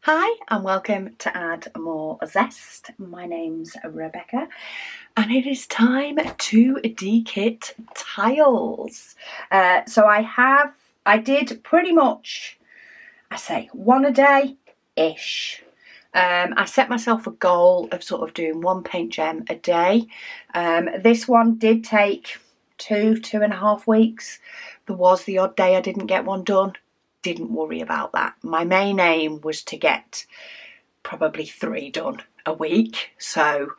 Hi and welcome to Add More Zest. My name's Rebecca and it is time to dekit tiles. So I did pretty much, one a day-ish. I set myself a goal of sort of doing one PaintGem a day. This one did take 2.5 weeks. There was the odd day I didn't get one done. Didn't worry about that. My main aim was to get probably 3 done a week. So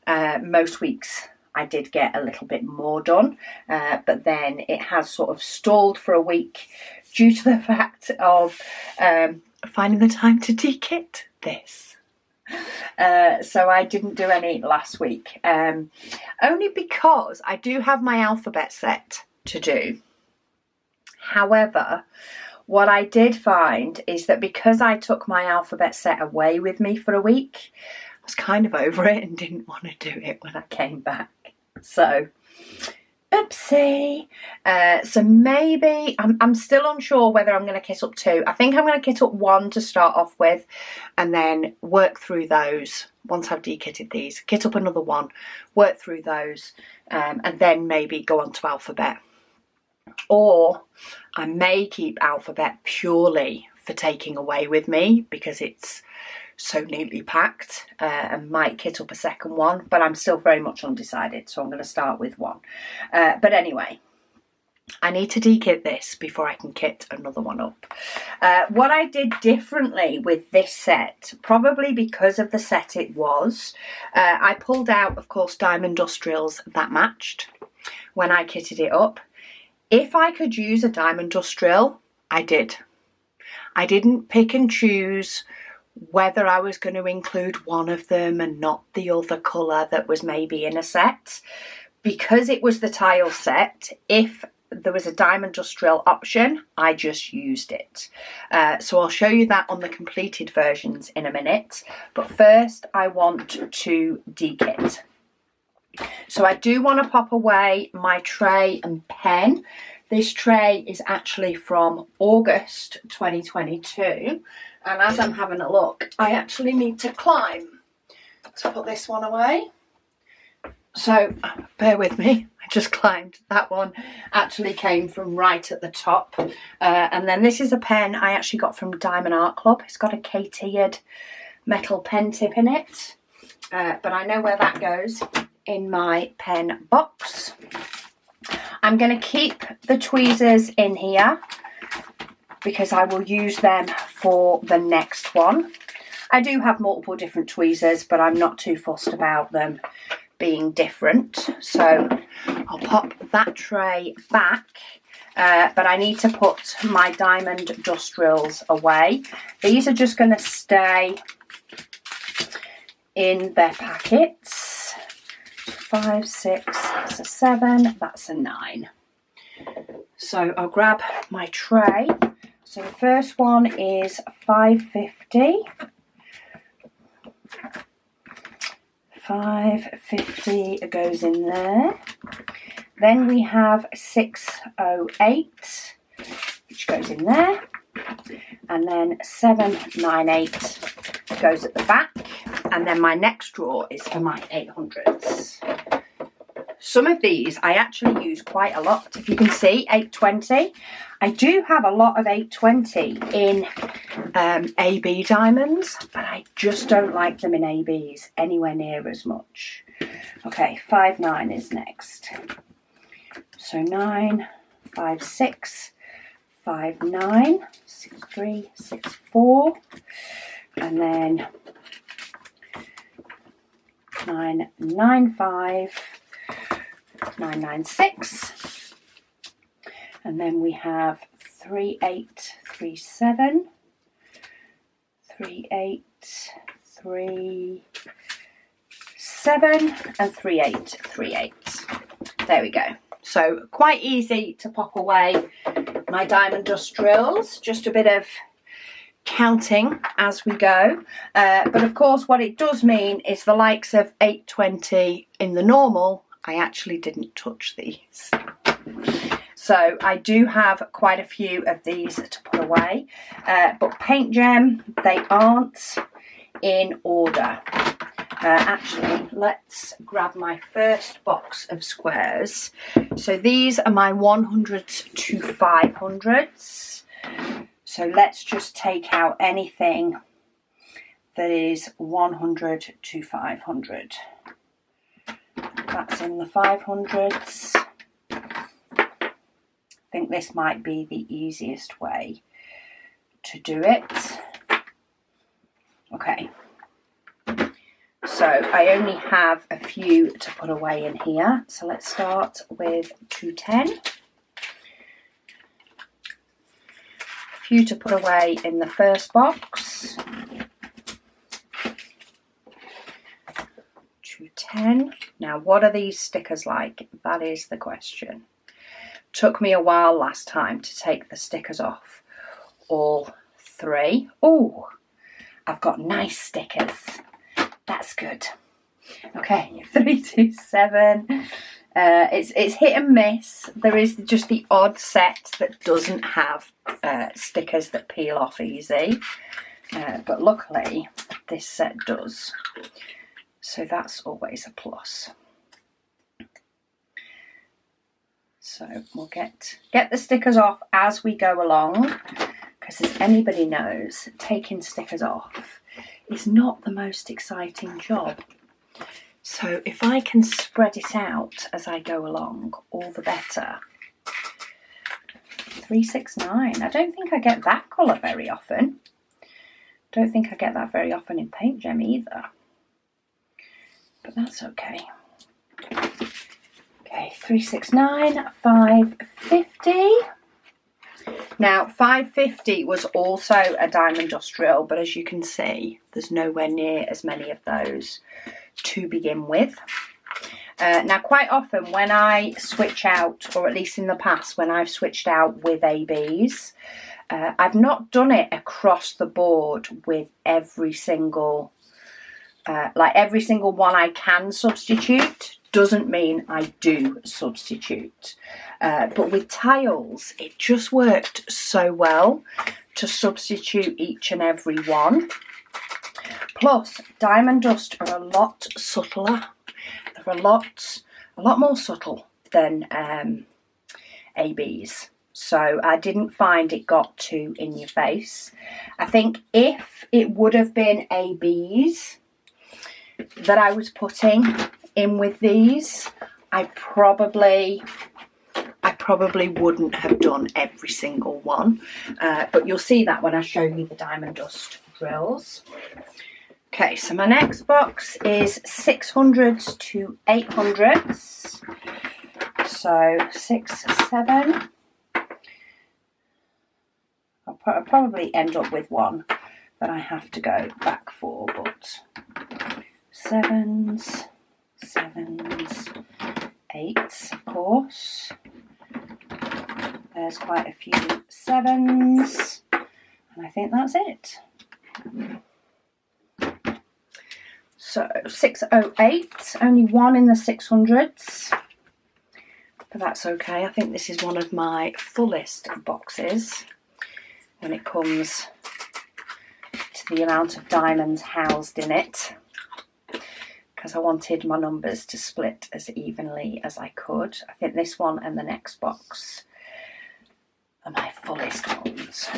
most weeks I did get a little bit more done, but then it has sort of stalled for a week due to the fact of finding the time to dekit this. So I didn't do any last week, only because I do have my alphabet set to do. However, what I did find is that because I took my alphabet set away with me for a week, I was kind of over it and didn't want to do it when I came back. So, oopsie. So maybe, I'm still unsure whether I'm going to kit up 2. I think I'm going to kit up 1 to start off with and then work through those. Once I've dekitted these, kit up another 1, work through those, and then maybe go on to alphabet. Or I may keep alphabet purely for taking away with me because it's so neatly packed, and might kit up a second one, but I'm still very much undecided, so I'm going to start with 1. But anyway, I need to dekit this before I can kit another one up. What I did differently with this set, probably because of the set it was, I pulled out, of course, Diamond Industrials that matched when I kitted it up. If I could use a Diamond Industrial, I did. I didn't pick and choose whether I was going to include one of them and not the other colour that was maybe in a set. Because it was the tile set, if there was a Diamond Industrial option, I just used it. So I'll show you that on the completed versions in a minute. But first I want to dekit. So I do want to pop away my tray and pen. This tray is actually from August 2022. And as I'm having a look, I actually need to climb to put this one away. So bear with me, I just climbed. That one actually came from right at the top. And then this is a pen I actually got from Diamond Art Club. It's got a K-tiered metal pen tip in it. But I know where that goes. In my pen box. I'm going to keep the tweezers in here because I will use them for the next one. I do have multiple different tweezers, but I'm not too fussed about them being different. So I'll pop that tray back, but I need to put my Diamond Industrials away. These are just going to stay in their packets. 5, 6, that's a 7, that's a 9. So I'll grab my tray. So the first one is 550. 550 goes in there. Then we have 608, which goes in there. And then 798 goes at the back. And then my next drawer is for my 800s. Some of these I actually use quite a lot. If you can see, 820. I do have a lot of 820 in AB diamonds, but I just don't like them in ABs anywhere near as much. Okay, 59 is next. So 9, 56, 59, 63, 64, and then 995, 996, and then we have 3837, 3837, and 3838. There we go. So quite easy to pop away my Diamond Industrials. Just a bit of counting as we go, but of course what it does mean is the likes of 820 in the normal, I actually didn't touch these. So I do have quite a few of these to put away, but PaintGem, they aren't in order. Actually, let's grab my first box of squares. So these are my 100s to 500s. So let's just take out anything that is 100 to 500. That's in the 500s. I think this might be the easiest way to do it. Okay. So I only have a few to put away in here. So let's start with 210. A few to put away in the first box. 210. Now, what are these stickers like? That is the question. Took me a while last time to take the stickers off. All three. Oh, I've got nice stickers. That's good. Okay, 327. It's hit and miss. There is just the odd set that doesn't have stickers that peel off easy. But luckily, this set does. So that's always a plus. So we'll get the stickers off as we go along, because as anybody knows, taking stickers off is not the most exciting job. So if I can spread it out as I go along, all the better. 369. I don't think I get that colour very often. Don't think I get that very often in PaintGem either. But that's okay. Okay, 369, 550. Now, 550 was also a diamond dust drill, but as you can see, there's nowhere near as many of those to begin with. Now, quite often when I switch out, or at least in the past when I've switched out with ABs, I've not done it across the board with every single, every single one I can substitute. Doesn't mean I do substitute. But with tiles, it just worked so well to substitute each and every one. Plus, diamond dust are a lot subtler. They're a lot more subtle than ABs. So I didn't find it got too in your face. I think if it would have been ABs that I was putting in with these, I probably wouldn't have done every single one, but you'll see that when I show you the diamond dust drills. Okay, so my next box is 600s to 800s. So 6, 7. I'll probably end up with one that I have to go back for, but 7s, 7s, 8s, of course. There's quite a few 7s, and I think that's it. So 608, only one in the 600s, but that's okay. I think this is one of my fullest boxes when it comes to the amount of diamonds housed in it, because I wanted my numbers to split as evenly as I could. I think this one and the next box are my fullest ones.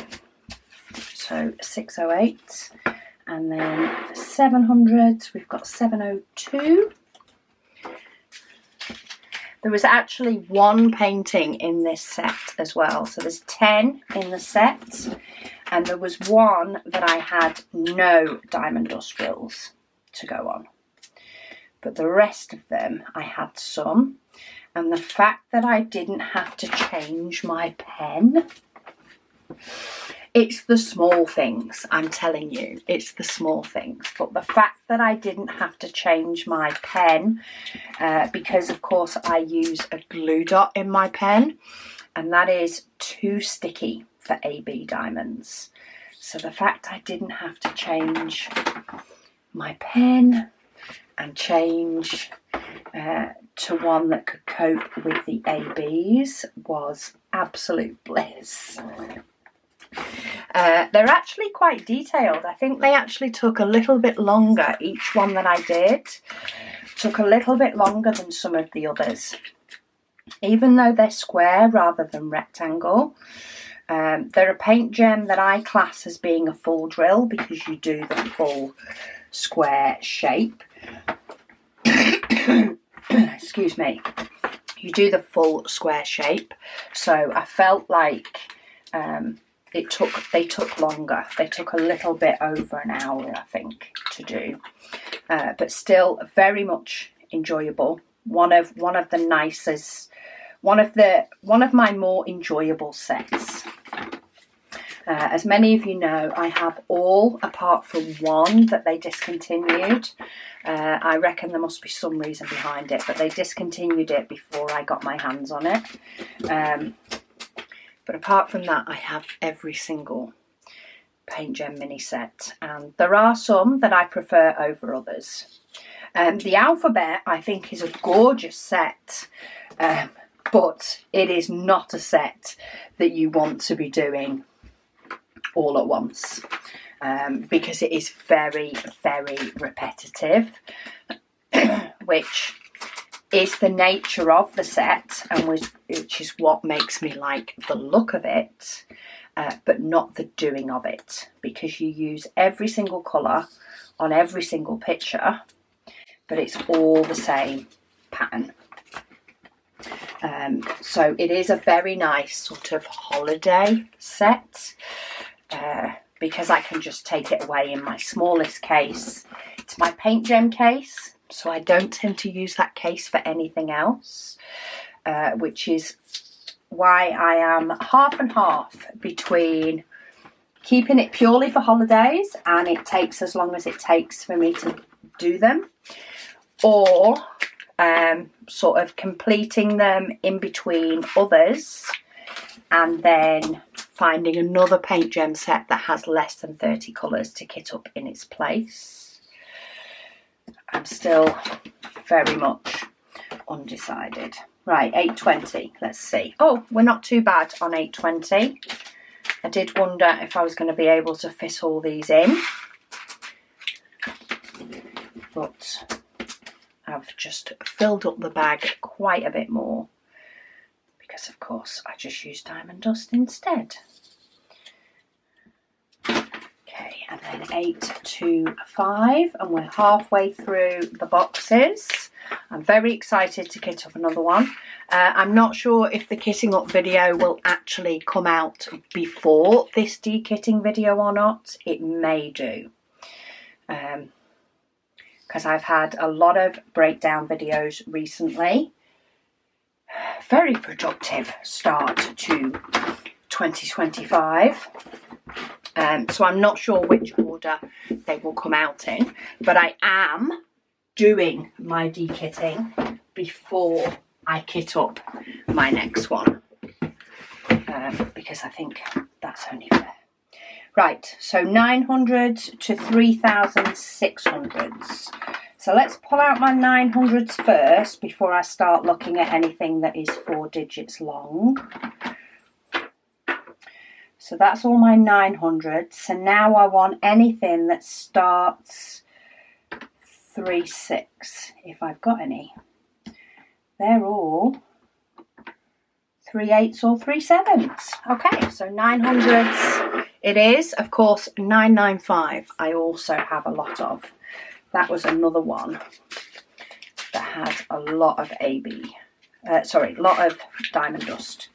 So 608, and then for 700s we've got 702. There was actually one painting in this set as well, so there's 10 in the set, and there was one that I had no diamond dust drills to go on, but the rest of them I had some. And the fact that I didn't have to change my pen, it's the small things, I'm telling you, it's the small things. But the fact that I didn't have to change my pen, because of course I use a glue dot in my pen, and that is too sticky for AB diamonds. So the fact I didn't have to change my pen and change to one that could cope with the ABs was absolute bliss. They're actually quite detailed. I think they actually took a little bit longer. Each one that I did took a little bit longer than some of the others. Even though they're square rather than rectangle, they're a PaintGem that I class as being a full drill because you do the full square shape. Excuse me. You do the full square shape. So I felt like they took longer. They took a little bit over an hour, I think, to do. But still very much enjoyable. One of the nicest, one of my more enjoyable sets. As many of you know, I have all apart from one that they discontinued. I reckon there must be some reason behind it, but they discontinued it before I got my hands on it. But apart from that, I have every single PaintGem mini set, and there are some that I prefer over others. The alphabet I think is a gorgeous set, but it is not a set that you want to be doing all at once, because it is very, very repetitive, which is the nature of the set, and which is what makes me like the look of it, but not the doing of it, because you use every single colour on every single picture, but it's all the same pattern. So it is a very nice sort of holiday set, because I can just take it away in my smallest case. It's my PaintGem case, so I don't tend to use that case for anything else, which is why I am half and half between keeping it purely for holidays and it takes as long as it takes for me to do them, or sort of completing them in between others and then finding another PaintGem set that has less than 30 colours to kit up in its place. I'm still very much undecided. Right, 820, let's see. Oh, we're not too bad on 820. I did wonder if I was going to be able to fit all these in, but I've just filled up the bag quite a bit more because, of course, I just used diamond dust instead. Okay, and then 825, and we're halfway through the boxes. I'm very excited to kit up another one. I'm not sure if the kitting up video will actually come out before this dekitting video or not. It may do. Because I've had a lot of breakdown videos recently. Very productive start to 2025. So I'm not sure which order they will come out in, but I am doing my dekitting before I kit up my next one, because I think that's only fair. Right, so 900s to 3600s. So let's pull out my 900s first before I start looking at anything that is 4 digits long. So that's all my 900s. So now I want anything that starts 36, if I've got any. They're all 3/8 or 3/7. Okay, so 900s it is. Of course, 995 I also have a lot of. That was another one that had a lot of a lot of diamond dust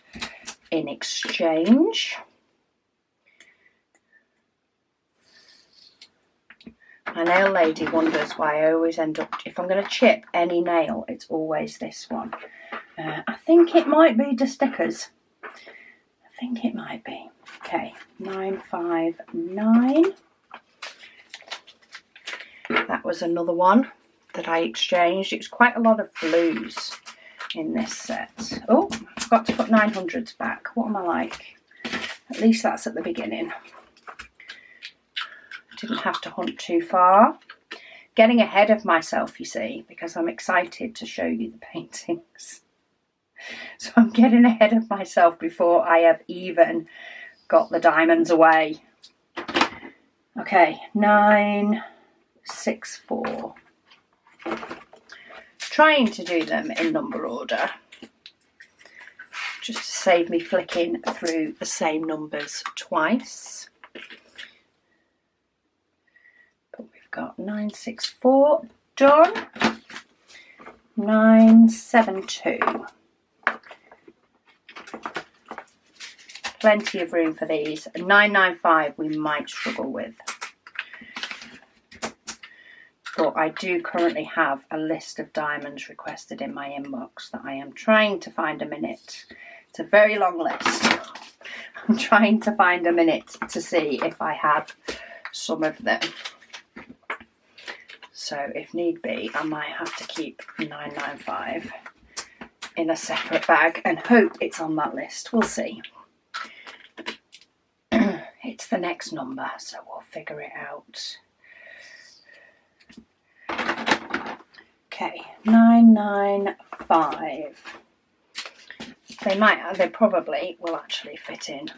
in exchange. My nail lady wonders why I always end up, if I'm going to chip any nail, it's always this one. I think it might be the stickers. I think it might be. Okay, 959. That was another one that I exchanged. It was quite a lot of blues in this set. Oh, I forgot to put 900s back. What am I like? At least that's at the beginning. Didn't have to hunt too far. getting ahead of myself, you see, because I'm excited to show you the paintings. So I'm getting ahead of myself before I have even got the diamonds away. Okay, 9, 6, 4. Trying to do them in number order, just to save me flicking through the same numbers twice. But we've got 9, 6, 4 done. 9, 7, 2. Plenty of room for these. 9, 9, 5 we might struggle with. But I do currently have a list of diamonds requested in my inbox that I am trying to find a minute. It's a very long list. I'm trying to find a minute to see if I have some of them. So if need be, I might have to keep 995 in a separate bag and hope it's on that list. We'll see. It's the next number, so we'll figure it out. Okay, 995. They probably will actually fit in,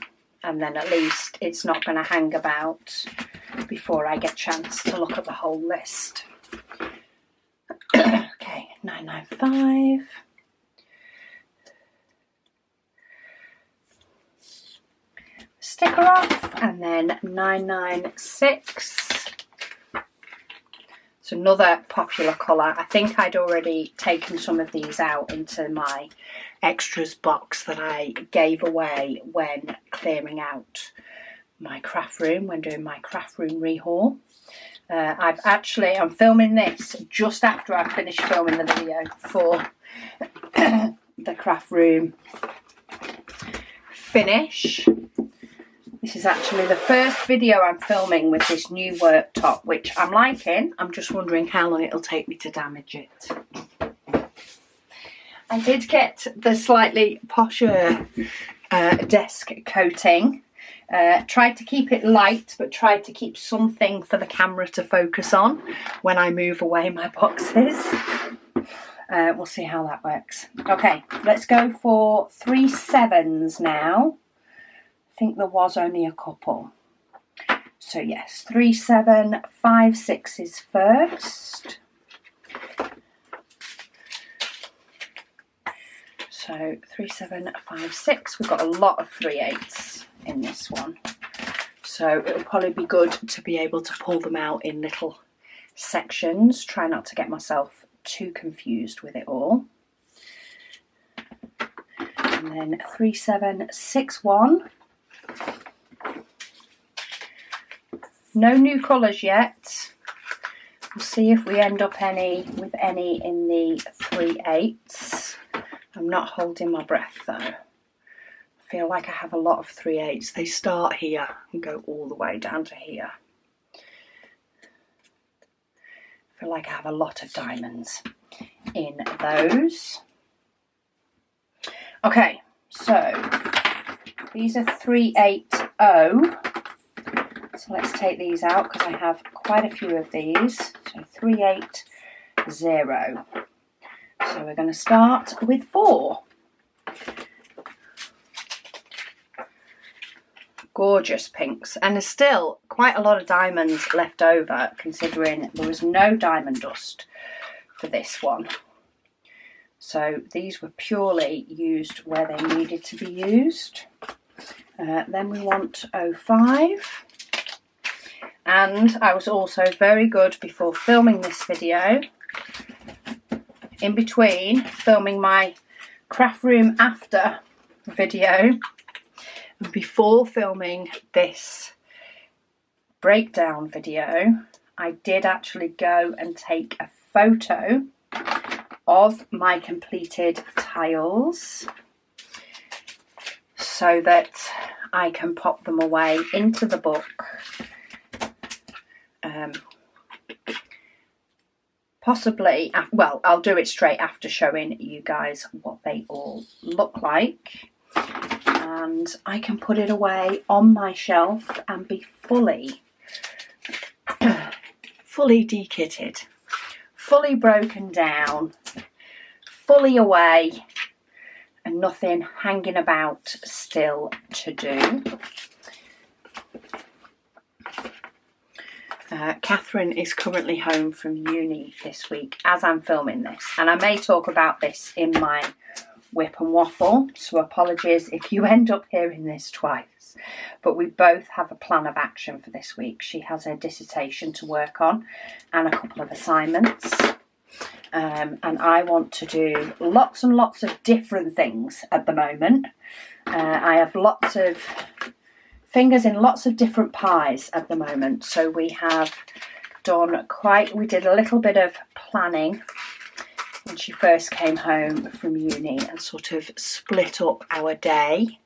and then at least it's not going to hang about before I get a chance to look at the whole list. Okay, 995. Sticker off, and then 996. It's another popular colour. I think I'd already taken some of these out into my extras box that I gave away when clearing out my craft room, when doing my craft room rehaul. I'm filming this just after I finished filming the video for the craft room finish. This is actually the first video I'm filming with this new worktop, which I'm liking. I'm just wondering how long it'll take me to damage it. I did get the slightly posher desk coating. Tried to keep it light, but tried to keep something for the camera to focus on when I move away my boxes. We'll see how that works. Okay, let's go for 3 7s now. I think there was only a couple. So yes, 3 7 5 6 is first. So 3 7 5 6. We've got a lot of 3 8s in this one. So it'll probably be good to be able to pull them out in little sections. Try not to get myself too confused with it all. And then 3 7 6 1. No new colours yet. We'll see if we end up with any in the 3 8s. I'm not holding my breath though. I feel like I have a lot of 3 8s. They start here and go all the way down to here. I feel like I have a lot of diamonds in those. Okay, so these are 380. So let's take these out because I have quite a few of these. So 380. So we're going to start with 4. Gorgeous pinks, and there's still quite a lot of diamonds left over considering there was no diamond dust for this one. So these were purely used where they needed to be used. Then we want 05. And I was also very good before filming this video, in between filming my craft room after video, and before filming this breakdown video, I did actually go and take a photo of my completed tiles so that I can pop them away into the book. Possibly, well, I'll do it straight after showing you guys what they all look like, and I can put it away on my shelf and be fully fully dekitted, fully broken down, fully away, and nothing hanging about still to do. Katherine is currently home from uni this week as I'm filming this, and I may talk about this in my whip and waffle, so apologies if you end up hearing this twice, but we both have a plan of action for this week. She has her dissertation to work on and a couple of assignments, and I want to do lots and lots of different things at the moment. I have lots of fingers in lots of different pies at the moment, so we did a little bit of planning when she first came home from uni and sort of split up our day,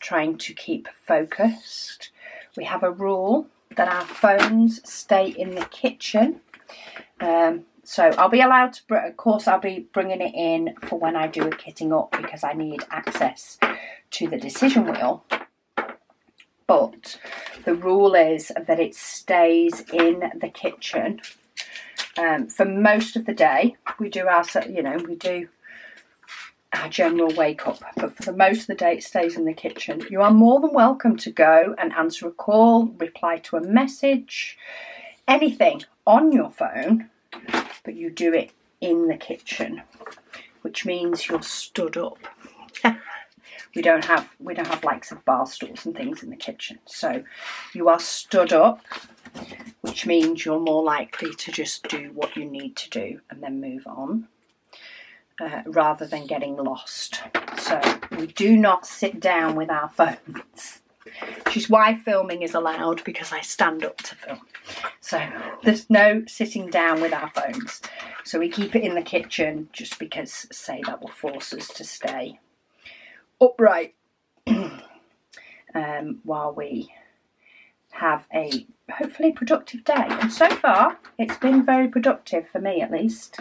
trying to keep focused. We have a rule that our phones stay in the kitchen, so I'll be allowed to, of course I'll be bringing it in for when I do a kitting up because I need access to the decision wheel. But the rule is that it stays in the kitchen for most of the day. We do our general wake up, but for the most of the day it stays in the kitchen. You are more than welcome to go and answer a call, reply to a message, anything on your phone, but you do it in the kitchen, which means you're stood up. We don't have likes of bar stools and things in the kitchen, so you are stood up, which means you're more likely to just do what you need to do and then move on, rather than getting lost. So we do not sit down with our phones, which is why filming is allowed, because I stand up to film. So there's no sitting down with our phones. So we keep it in the kitchen just because, say, that will force us to stay upright while we have a hopefully productive day. And so far it's been very productive for me, at least,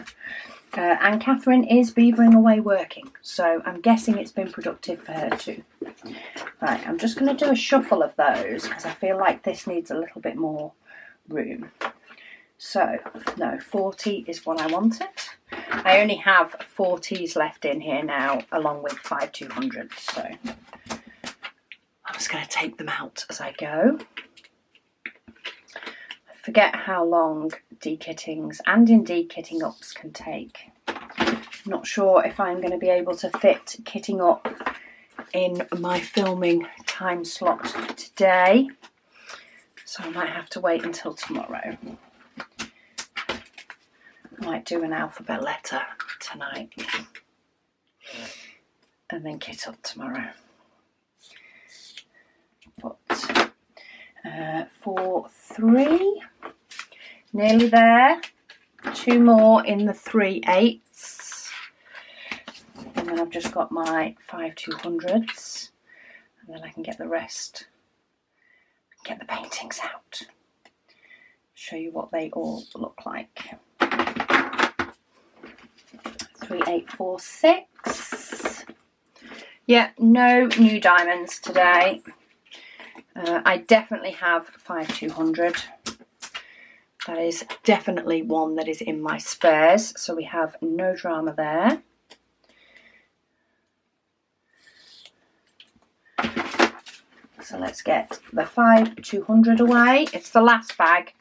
and Katherine is beavering away working, so I'm guessing it's been productive for her too. Right, I'm just going to do a shuffle of those because I feel like this needs a little bit more room. So no, 40 is what I wanted. I only have 40s left in here now, along with 5200s, so I'm just going to take them out as I go. I forget how long dekittings and indeed kitting ups can take. I'm not sure if I'm going to be able to fit kitting up in my filming time slot today, so I might have to wait until tomorrow. I might do an alphabet letter tonight and then kit up tomorrow. But for 3, nearly there. 2 more in the 3/8, and then I've just got my 5200s, and then I can get the rest, get the paintings out, show you what they all look like. 3, 8, 4, 6. Yeah, no new diamonds today. I definitely have 5200. That is definitely one that is in my spares, so we have no drama there. So let's get the 5200 away. It's the last bag,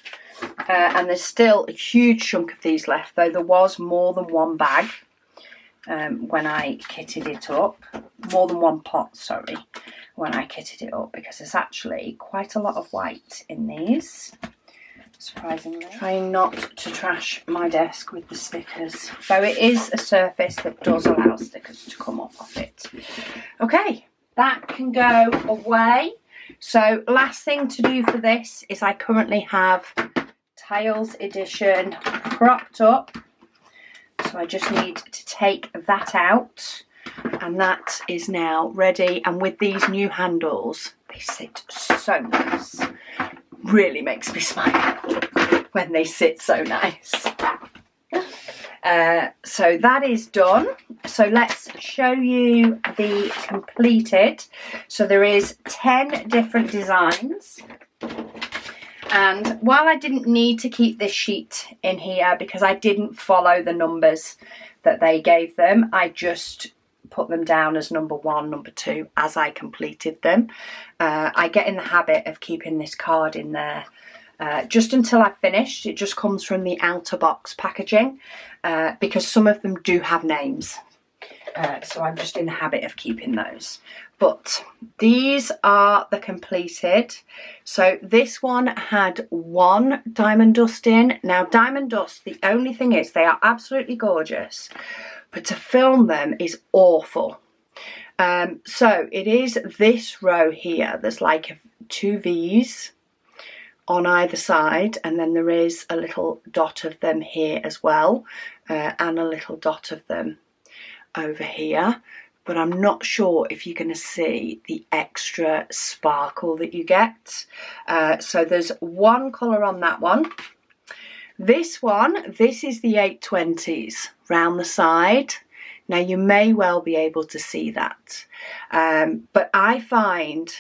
and there's still a huge chunk of these left, though there was more than one bag when I kitted it up. More than one pot, sorry, when I kitted it up, because there's actually quite a lot of white in these. Surprisingly. Trying not to trash my desk with the stickers, though it is a surface that does allow stickers to come off of it. Okay, that can go away. So last thing to do for this is I currently have Tiles Edition propped up, so I just need to take that out, and that is now ready. And with these new handles, they sit so nice. Really makes me smile when they sit so nice. So that is done. So let's show you the completed. So there is 10 different designs, And while I didn't need to keep this sheet in here because I didn't follow the numbers that they gave them, I just put them down as number 1, number 2 as I completed them. I get in the habit of keeping this card in there just until I've finished. It just comes from the outer box packaging because some of them do have names. So I'm just in the habit of keeping those. But these are the completed. So this one had 1 diamond dust in. Now diamond dust, the only thing is they are absolutely gorgeous, but to film them is awful. So it is this row here. There's like 2 V's on either side, and then there is a little dot of them here as well, and a little dot of them over here, but I'm not sure if you're going to see the extra sparkle that you get. So there's 1 colour on that one. This one, this is the 820s round the side. Now you may well be able to see that, but I find,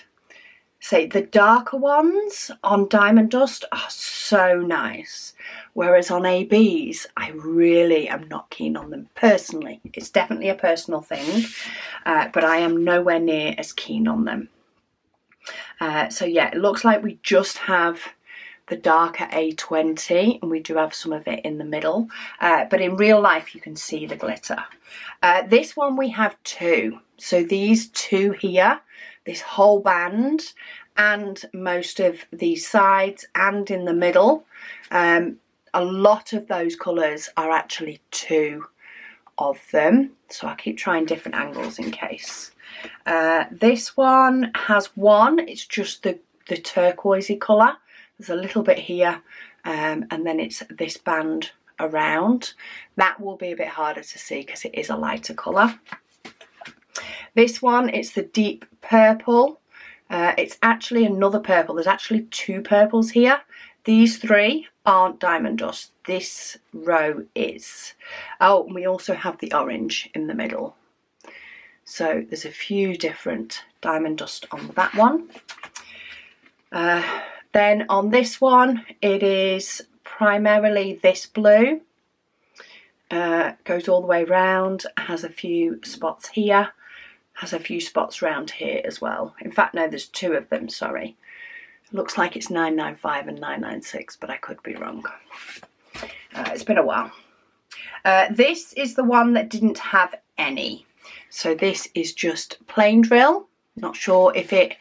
say, the darker ones on diamond dust are so nice, whereas on ABs I really am not keen on them personally. It's definitely a personal thing, but I am nowhere near as keen on them. So yeah, it looks like we just have the darker A20, and we do have some of it in the middle, but in real life you can see the glitter. This one we have 2, so these 2 here, this whole band and most of these sides and in the middle, a lot of those colours are actually 2 of them, so I'll keep trying different angles in case. This one has 1, it's just the turquoisey colour. There's a little bit here, and then it's this band around. That will be a bit harder to see because it is a lighter colour. This one, it's the deep purple. It's actually another purple. There's actually 2 purples here. These 3 aren't diamond dust. This row is. Oh, and we also have the orange in the middle. So there's a few different diamond dust on that one. Then on this one, it is primarily this blue. Goes all the way round, has a few spots here, has a few spots round here as well. In fact, no, there's 2 of them, sorry. Looks like it's 995 and 996, but I could be wrong. It's been a while. This is the one that didn't have any. So this is just plain drill. Not sure if it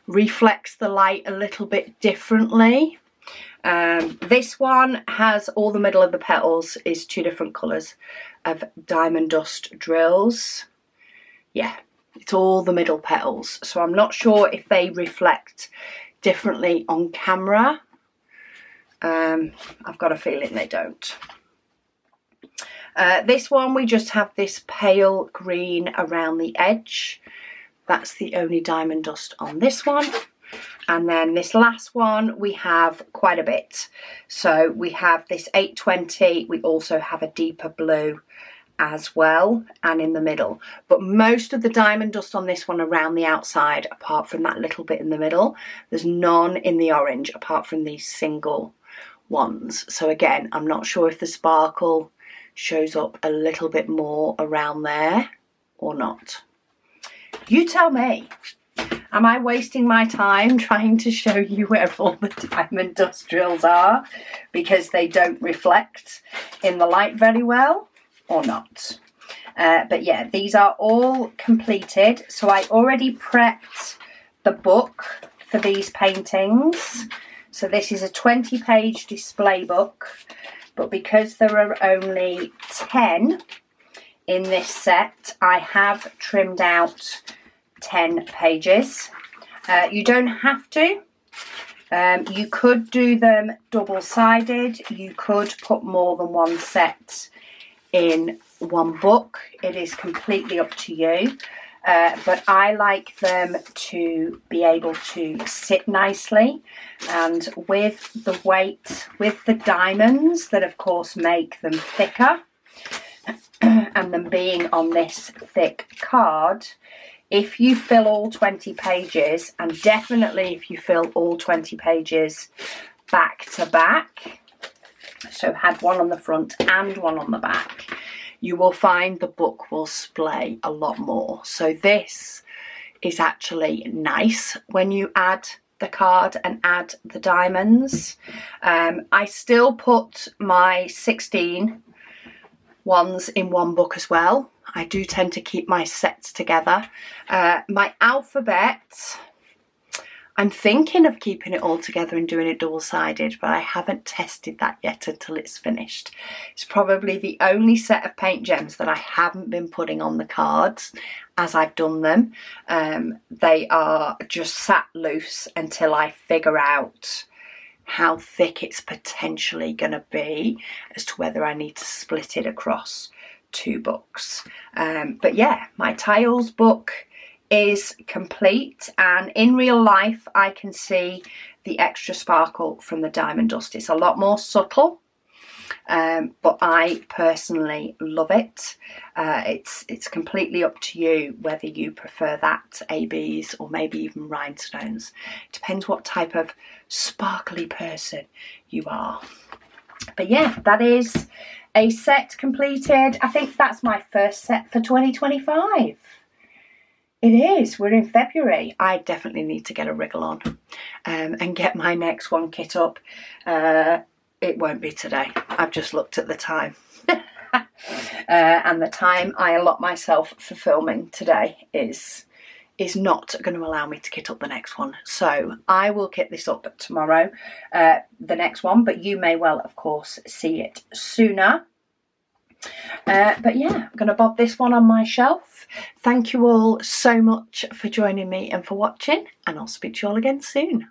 reflects the light a little bit differently. This one has all the middle of the petals is 2 different colours of diamond dust drills. Yeah, it's all the middle petals. So I'm not sure if they reflect differently on camera. I've got a feeling they don't. This one, we just have this pale green around the edge. That's the only diamond dust on this one. And then this last one, we have quite a bit. So we have this 820. We also have a deeper blue as well, and in the middle. But most of the diamond dust on this one around the outside, apart from that little bit in the middle. There's none in the orange, apart from these single ones. So again, I'm not sure if the sparkle shows up a little bit more around there or not. You tell me. Am I wasting my time trying to show you where all the diamond dust drills are because they don't reflect in the light very well, or not? But yeah, these are all completed. So I already prepped the book for these paintings. So this is a 20-page display book, but because there are only 10 in this set, I have trimmed out 10 pages. You don't have to. You could do them double-sided. You could put more than one set in one book. It is completely up to you. But I like them to be able to sit nicely, and with the weight, with the diamonds that of course make them thicker, and them being on this thick card, if you fill all 20 pages, and definitely if you fill all 20 pages back to back, so had one on the front and one on the back, you will find the book will splay a lot more. So this is actually nice when you add the card and add the diamonds. I still put my 16 ones in one book as well. I do tend to keep my sets together. My alphabet, I'm thinking of keeping it all together and doing it double-sided, but I haven't tested that yet until it's finished. It's probably the only set of PaintGems that I haven't been putting on the cards as I've done them. They are just sat loose until I figure out how thick it's potentially going to be as to whether I need to split it across 2 books. But yeah, my tiles book is complete, and in real life I can see the extra sparkle from the diamond dust. It's a lot more subtle, but I personally love it. It's completely up to you whether you prefer that, ABs, or maybe even rhinestones. It depends what type of sparkly person you are. But yeah, that is a set completed. I think that's my first set for 2025. It is. We're in February. I definitely need to get a wriggle on and get my next one kit up. It won't be today. I've just looked at the time. And the time I allot myself for filming today is not going to allow me to kit up the next one. So I will kit this up tomorrow, the next one, but you may well, of course, see it sooner. But yeah, I'm going to bob this one on my shelf. Thank you all so much for joining me and for watching, and I'll speak to you all again soon.